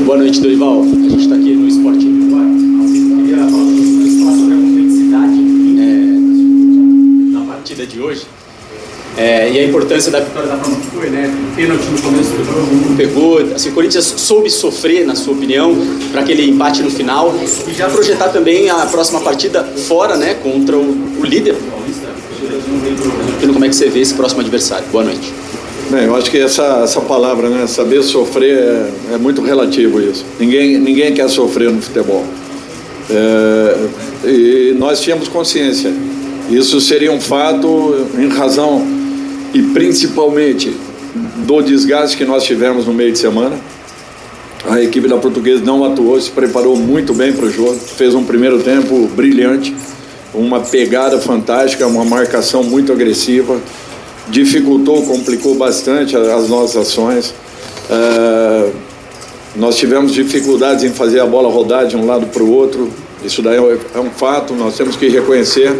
Boa noite, Dorival. A gente está aqui no Esportinho do Ar. Queria falar sobre a complexidade na partida de hoje. E a importância da vitória da forma que foi, né? Pênalti no começo do jogo. Pegou. Assim, o Corinthians soube sofrer, na sua opinião, para aquele empate no final. E já projetar também a próxima partida fora, né? Contra o líder paulista. Como é que você vê esse próximo adversário? Boa noite. Bem, eu acho que essa palavra, né, saber sofrer, é muito relativo isso. Ninguém quer sofrer no futebol. E nós tínhamos consciência. Isso seria um fato em razão e principalmente do desgaste que nós tivemos no meio de semana. A equipe da Portuguesa não atuou, se preparou muito bem para o jogo, fez um primeiro tempo brilhante, uma pegada fantástica, uma marcação muito agressiva. Dificultou, complicou bastante as nossas ações. Nós tivemos dificuldades em fazer a bola rodar de um lado para o outro. Isso daí é um fato, nós temos que reconhecer.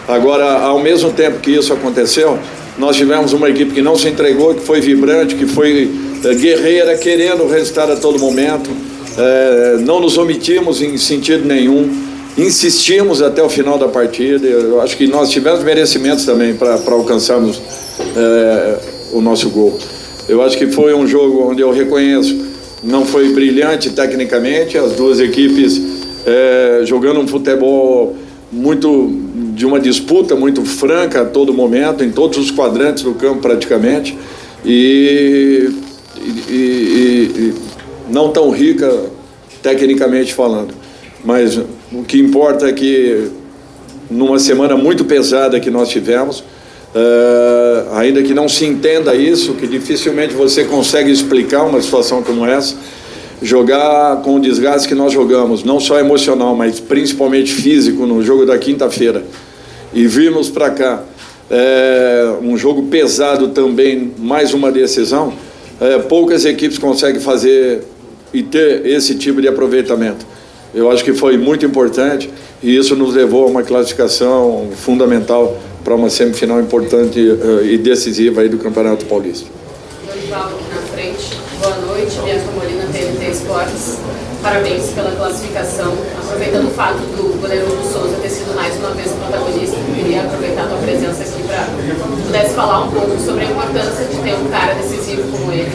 Agora, ao mesmo tempo que isso aconteceu, nós tivemos uma equipe que não se entregou, que foi vibrante, que foi guerreira, querendo o resultado a todo momento. Não nos omitimos em sentido nenhum. Insistimos até o final da partida. Eu acho que nós tivemos merecimentos também para alcançarmos o nosso gol. Eu acho que foi um jogo onde eu reconheço, não foi brilhante tecnicamente, as duas equipes jogando um futebol de uma disputa muito franca a todo momento, em todos os quadrantes do campo praticamente, e não tão rica tecnicamente falando. Mas o que importa é que, numa semana muito pesada que nós tivemos, ainda que não se entenda isso, que dificilmente você consegue explicar uma situação como essa, jogar com o desgaste que nós jogamos, não só emocional, mas principalmente físico, no jogo da quinta-feira, e virmos para cá um jogo pesado também, mais uma decisão, poucas equipes conseguem fazer e ter esse tipo de aproveitamento. Eu acho que foi muito importante e isso nos levou a uma classificação fundamental para uma semifinal importante e decisiva aí do Campeonato Paulista. Dorival aqui na frente. Boa noite, Bianca Molina, TNT Esportes. Parabéns pela classificação. Aproveitando o fato do goleiro Souza ter sido mais uma vez protagonista, eu queria aproveitar a tua presença aqui para pudesse falar um pouco sobre a importância de ter um cara decisivo como ele.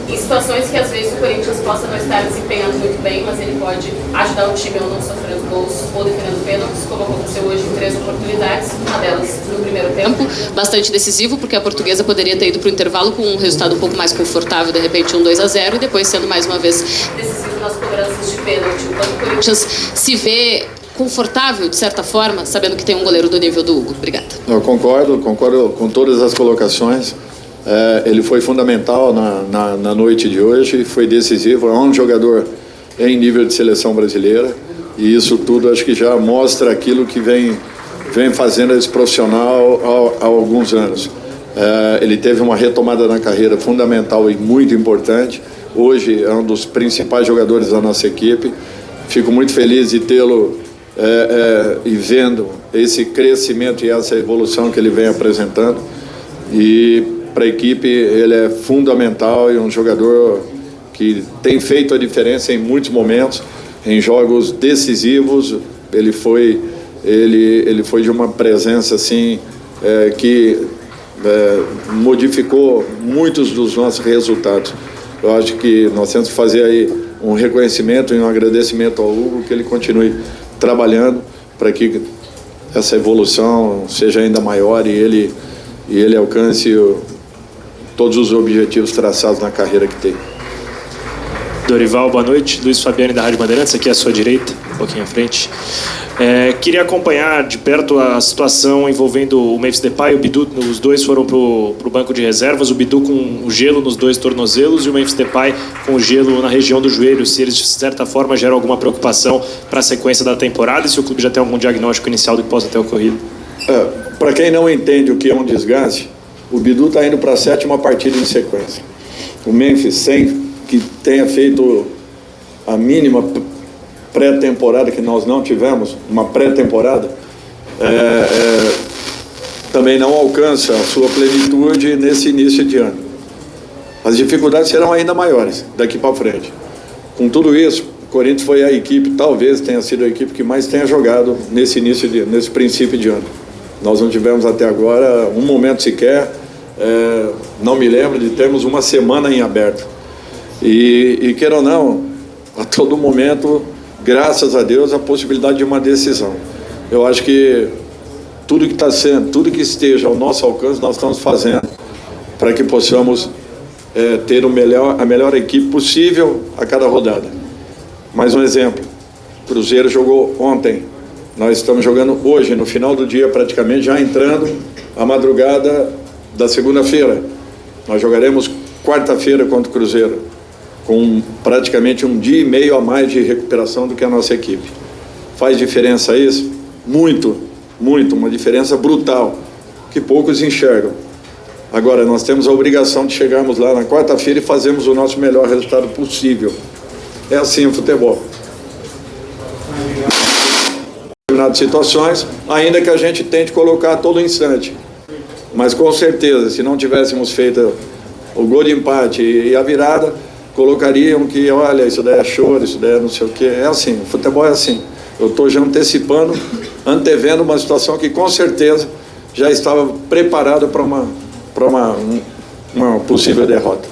Em situações que às vezes o Corinthians possa não estar desempenhando muito bem, mas ele pode ajudar o time ou não sofrendo gols ou defendendo pênaltis, como aconteceu hoje em 3 oportunidades, uma delas no primeiro tempo. Bastante decisivo, porque a Portuguesa poderia ter ido para o intervalo com um resultado um pouco mais confortável, de repente um 2-0, e depois sendo mais uma vez decisivo nas cobranças de pênalti. Enquanto o Corinthians se vê confortável, de certa forma, sabendo que tem um goleiro do nível do Hugo. Obrigada. Eu concordo com todas as colocações. Ele foi fundamental na noite de hoje, foi decisivo, é um jogador em nível de seleção brasileira e isso tudo acho que já mostra aquilo que vem fazendo esse profissional há alguns anos. Ele teve uma retomada na carreira fundamental e muito importante, hoje é um dos principais jogadores da nossa equipe, fico muito feliz de tê-lo e vendo esse crescimento e essa evolução que ele vem apresentando e para a equipe ele é fundamental e um jogador que tem feito a diferença em muitos momentos, em jogos decisivos. Ele foi de uma presença assim que modificou muitos dos nossos resultados. Eu acho que nós temos que fazer aí um reconhecimento e um agradecimento ao Hugo, que ele continue trabalhando para que essa evolução seja ainda maior e ele alcance todos os objetivos traçados na carreira que tem. Dorival, boa noite. Luiz Fabiani, da Rádio Bandeirantes, aqui à sua direita, um pouquinho à frente. Queria acompanhar de perto a situação envolvendo o Memphis Depay e o Bidu. Os dois foram para o banco de reservas, o Bidu com o gelo nos 2 tornozelos e o Memphis Depay com o gelo na região do joelho. Se eles, de certa forma, geram alguma preocupação para a sequência da temporada e se o clube já tem algum diagnóstico inicial do que possa ter ocorrido. Para quem não entende o que é um desgaste, o Bidu está indo para a 7ª partida em sequência. O Memphis, sem que tenha feito a mínima pré-temporada que nós não tivemos, uma pré-temporada, também não alcança a sua plenitude nesse início de ano. as dificuldades serão ainda maiores daqui para frente. Com tudo isso, o Corinthians foi a equipe, talvez tenha sido a equipe que mais tenha jogado nesse princípio de ano. Nós não tivemos até agora um momento sequer, não me lembro de termos uma semana em aberto. E queira ou não, a todo momento, graças a Deus, a possibilidade de uma decisão. Eu acho que tudo que esteja ao nosso alcance, nós estamos fazendo para que possamos ter a melhor equipe possível a cada rodada. Mais um exemplo, o Cruzeiro jogou ontem, nós estamos jogando hoje, no final do dia praticamente, já entrando a madrugada da segunda-feira. Nós jogaremos quarta-feira contra o Cruzeiro, com praticamente um dia e meio a mais de recuperação do que a nossa equipe. Faz diferença isso? Muito, muito, uma diferença brutal, que poucos enxergam. Agora, nós temos a obrigação de chegarmos lá na quarta-feira e fazermos o nosso melhor resultado possível. É assim o futebol. Em determinadas situações, ainda que a gente tente colocar a todo instante. Mas com certeza, se não tivéssemos feito o gol de empate e a virada, colocariam que, olha, isso daí é choro, isso daí é não sei o quê. É assim, o futebol é assim. Eu estou já antevendo uma situação que com certeza já estava preparada para uma possível derrota.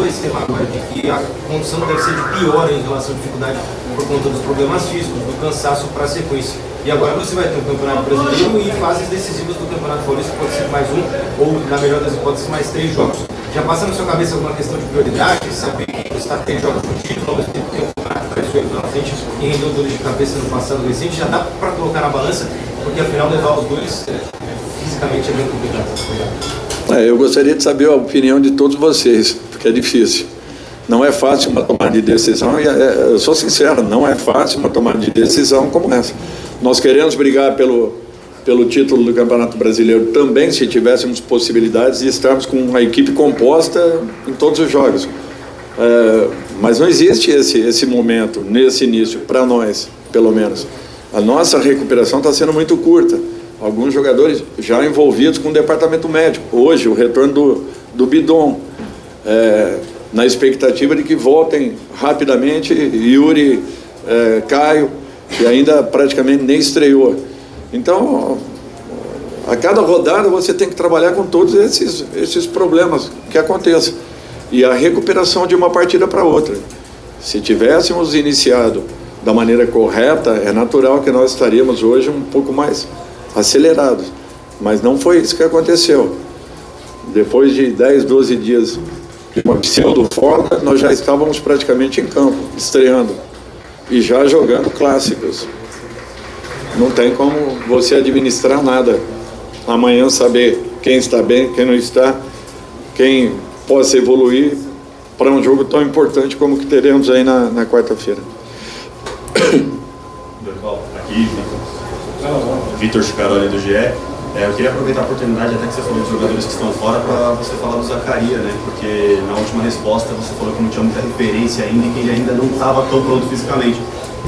Esse tema agora de que a condição deve ser de pior em relação à dificuldade por conta dos problemas físicos, do cansaço para a sequência. E agora você vai ter um campeonato brasileiro e fases decisivas do campeonato paulista, pode ser mais um ou, na melhor das hipóteses, mais 3 jogos. Já passa na sua cabeça alguma questão de prioridade, saber que você está tendo jogos no título, ao mesmo tempo que tem um campeonato que parece na frente e rendeu dores de cabeça no passado recente, já dá para colocar na balança, porque afinal levar os dois fisicamente é bem complicado. Eu gostaria de saber a opinião de todos vocês, porque é difícil. Não é fácil uma tomada de decisão, e eu sou sincero, não é fácil uma tomada de decisão como essa. Nós queremos brigar pelo título do Campeonato Brasileiro também, se tivéssemos possibilidades de estarmos com uma equipe composta em todos os jogos. Mas não existe esse momento, nesse início, para nós, pelo menos. A nossa recuperação está sendo muito curta. Alguns jogadores já envolvidos com o departamento médico. Hoje, o retorno do Bidon, na expectativa de que voltem rapidamente Yuri, Caio, que ainda praticamente nem estreou. Então, a cada rodada você tem que trabalhar com todos esses problemas que aconteçam. E a recuperação de uma partida para outra. Se tivéssemos iniciado da maneira correta, é natural que nós estaríamos hoje um pouco mais acelerados. Mas não foi isso que aconteceu. Depois de 10, 12 dias de uma pseudo-folga, nós já estávamos praticamente em campo, estreando. E já jogando clássicos. Não tem como você administrar nada. Amanhã saber quem está bem, quem não está, quem possa evoluir para um jogo tão importante como que teremos aí na quarta-feira. Aqui, Vitor Chicaroli do GE. Eu queria aproveitar a oportunidade, até que você falou dos jogadores que estão fora, para você falar do Zaccaria, né? Porque na última resposta você falou que não tinha muita referência ainda e que ele ainda não estava tão pronto fisicamente.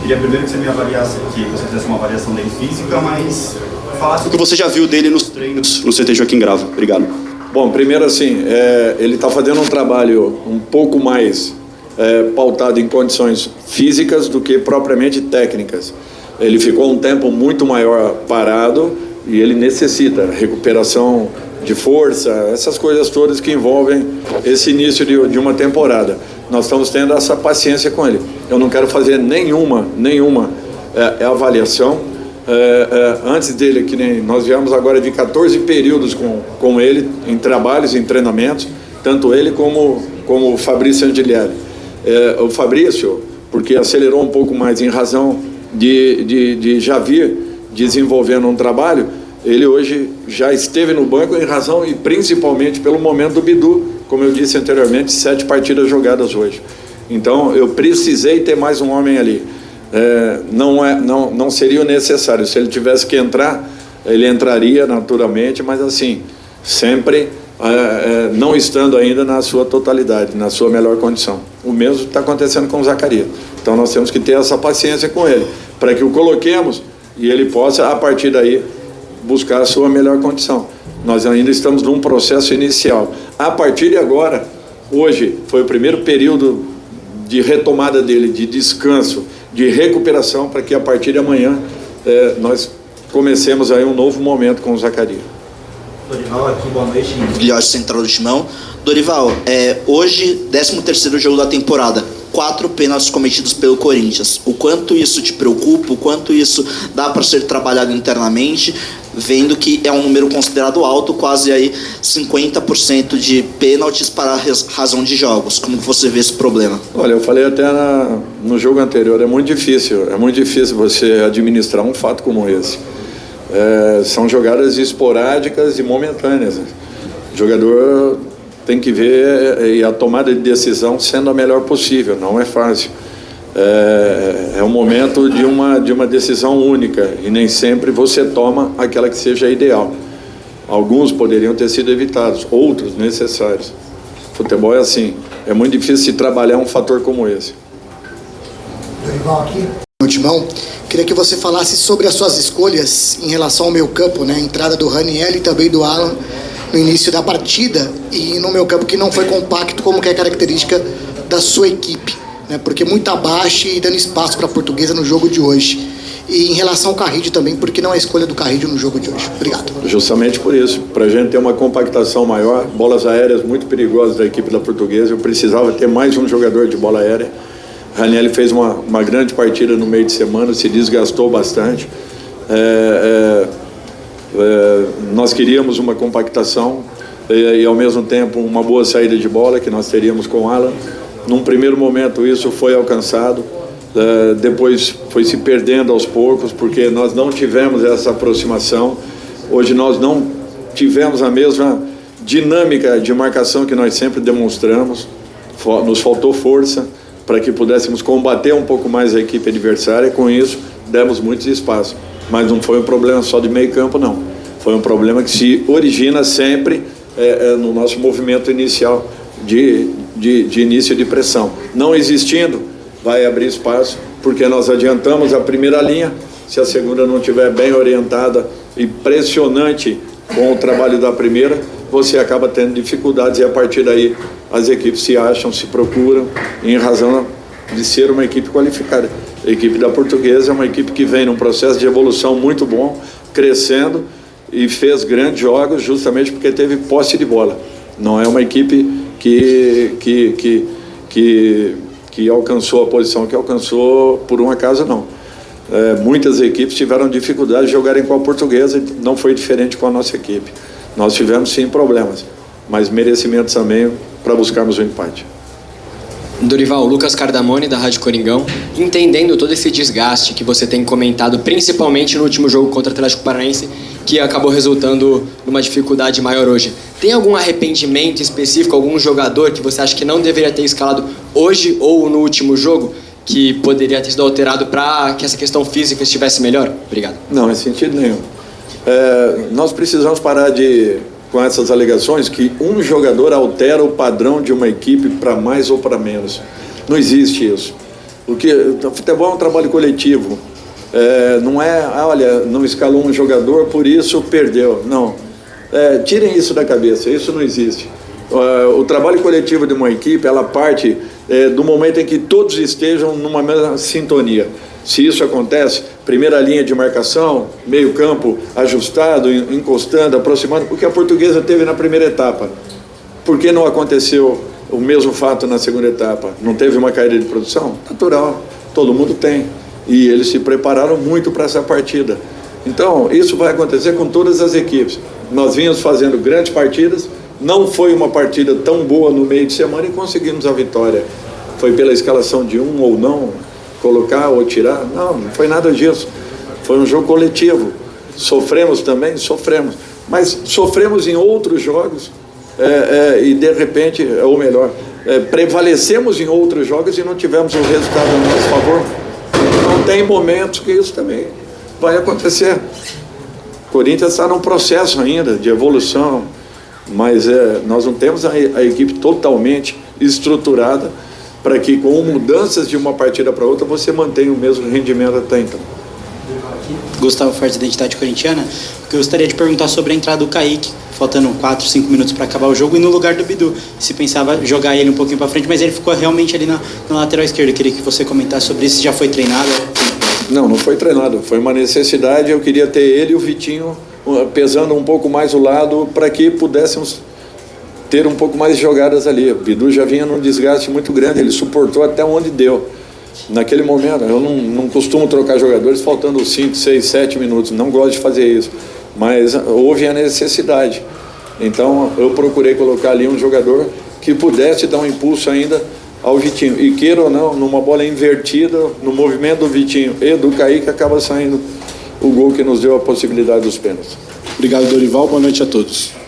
Queria primeiro que você me avaliasse, que você fizesse uma avaliação dele física, mas falasse o que você já viu dele nos treinos no CT Joaquim Grava. Obrigado. Bom, primeiro assim, ele está fazendo um trabalho um pouco mais pautado em condições físicas do que propriamente técnicas. Ele ficou um tempo muito maior parado e ele necessita recuperação de força, essas coisas todas que envolvem esse início de uma temporada. Nós estamos tendo essa paciência com ele. Eu não quero fazer nenhuma avaliação antes dele, que nem nós viemos agora de 14 períodos com ele, em trabalhos, em treinamentos, tanto ele como o Fabrício Angelieri. O Fabrício, porque acelerou um pouco mais em razão de já vir desenvolvendo um trabalho, ele hoje já esteve no banco em razão e principalmente pelo momento do Bidu, como eu disse anteriormente, 7 partidas jogadas hoje. Então eu precisei ter mais um homem ali. Não seria necessário. Se ele tivesse que entrar, ele entraria naturalmente, mas assim, sempre não estando ainda na sua totalidade, na sua melhor condição. O mesmo está acontecendo com o Zaccaria. Então nós temos que ter essa paciência com ele, para que o coloquemos e ele possa, a partir daí, buscar a sua melhor condição. Nós ainda estamos num processo inicial. A partir de agora, hoje foi o primeiro período de retomada dele, de descanso, de recuperação, para que a partir de amanhã nós comecemos aí um novo momento com o Zacarias. Dorival, aqui, boa noite. Filhote Central do Timão. Dorival, hoje, 13º jogo da temporada, 4 pênaltis cometidos pelo Corinthians. O quanto isso te preocupa, o quanto isso dá para ser trabalhado internamente, vendo que é um número considerado alto, quase aí 50% de pênaltis para razão de jogos. Como você vê esse problema? Olha, eu falei até no jogo anterior, é muito difícil você administrar um fato como esse. São jogadas esporádicas e momentâneas. O jogador tem que ver, e a tomada de decisão sendo a melhor possível, não é fácil. É um momento de uma decisão única, e nem sempre você toma aquela que seja ideal. Alguns poderiam ter sido evitados, outros necessários. Futebol é assim, é muito difícil se trabalhar um fator como esse. Dorival aqui. No Timão, queria que você falasse sobre as suas escolhas em relação ao meio campo, né? A entrada do Raniel e também do Alan no início da partida, e no meio campo que não foi compacto, como que é a característica da sua equipe, né? Porque muito abaixo e dando espaço para a Portuguesa no jogo de hoje. E em relação ao Carrillo também, por que não a escolha do Carrillo no jogo de hoje? Obrigado. Justamente por isso, para a gente ter uma compactação maior, bolas aéreas muito perigosas da equipe da Portuguesa, eu precisava ter mais um jogador de bola aérea. Raniel fez uma grande partida no meio de semana, se desgastou bastante. Nós queríamos uma compactação e ao mesmo tempo uma boa saída de bola que nós teríamos com o Alan. Num primeiro momento isso foi alcançado, depois foi se perdendo aos poucos, porque nós não tivemos essa aproximação. Hoje nós não tivemos a mesma dinâmica de marcação que nós sempre demonstramos. Nos faltou força para que pudéssemos combater um pouco mais a equipe adversária. Com isso demos muito espaço, mas não foi um problema só de meio campo, não. Foi um problema que se origina sempre no nosso movimento inicial de início de pressão. Não existindo, vai abrir espaço, porque nós adiantamos a primeira linha. Se a segunda não estiver bem orientada e pressionante com o trabalho da primeira, você acaba tendo dificuldades, e a partir daí as equipes se acham, se procuram, em razão de ser uma equipe qualificada. A equipe da Portuguesa é uma equipe que vem num processo de evolução muito bom, crescendo, e fez grandes jogos justamente porque teve posse de bola. Não é uma equipe que alcançou a posição que alcançou por um acaso, não. Muitas equipes tiveram dificuldade de jogarem com a Portuguesa, e não foi diferente com a nossa equipe. Nós tivemos sim problemas, mas merecimentos também para buscarmos o empate. Dorival, Lucas Cardamone, da Rádio Coringão. Entendendo todo esse desgaste que você tem comentado, principalmente no último jogo contra o Atlético Paranaense, que acabou resultando numa dificuldade maior hoje, tem algum arrependimento específico, algum jogador que você acha que não deveria ter escalado hoje ou no último jogo, que poderia ter sido alterado para que essa questão física estivesse melhor? Obrigado. Não, em sentido nenhum. Nós precisamos parar com essas alegações que um jogador altera o padrão de uma equipe para mais ou para menos. Não existe isso. O futebol é um trabalho coletivo. Não é, olha, não escalou um jogador, por isso perdeu. Não. Tirem isso da cabeça, isso não existe. O trabalho coletivo de uma equipe, ela parte do momento em que todos estejam numa mesma sintonia. Se isso acontece, primeira linha de marcação, meio campo ajustado, encostando, aproximando, o que a Portuguesa teve na primeira etapa. Por que não aconteceu o mesmo fato na segunda etapa? Não teve uma caída de produção? Natural, todo mundo tem. E eles se prepararam muito para essa partida. Então, isso vai acontecer com todas as equipes. Nós vínhamos fazendo grandes partidas, não foi uma partida tão boa no meio de semana e conseguimos a vitória. Foi pela escalação de um ou não, colocar ou tirar? Não foi nada disso. Foi um jogo coletivo. Sofremos também? Sofremos. Mas sofremos em outros jogos e de repente, ou melhor, prevalecemos em outros jogos e não tivemos o resultado a nosso favor. Então tem momentos que isso também vai acontecer. O Corinthians está num processo ainda de evolução, mas nós não temos a equipe totalmente estruturada para que com mudanças de uma partida para outra você mantenha o mesmo rendimento até então. Gustavo Fertes, Identidade Corintiana. Eu gostaria de perguntar sobre a entrada do Kaique, faltando 4, 5 minutos para acabar o jogo, e no lugar do Bidu. Se pensava jogar ele um pouquinho para frente, mas ele ficou realmente ali na lateral esquerda. Eu queria que você comentasse sobre isso, se já foi treinado. Não foi treinado, foi uma necessidade. Eu queria ter ele e o Vitinho pesando um pouco mais o lado para que pudéssemos ter um pouco mais de jogadas ali. O Bidu já vinha num desgaste muito grande, ele suportou até onde deu. Naquele momento, eu não costumo trocar jogadores faltando 5, 6, 7 minutos, não gosto de fazer isso, mas houve a necessidade. Então eu procurei colocar ali um jogador que pudesse dar um impulso ainda ao Vitinho. E queira ou não, numa bola invertida, no movimento do Vitinho e do Kaique, acaba saindo o gol que nos deu a possibilidade dos pênaltis. Obrigado, Dorival. Boa noite a todos.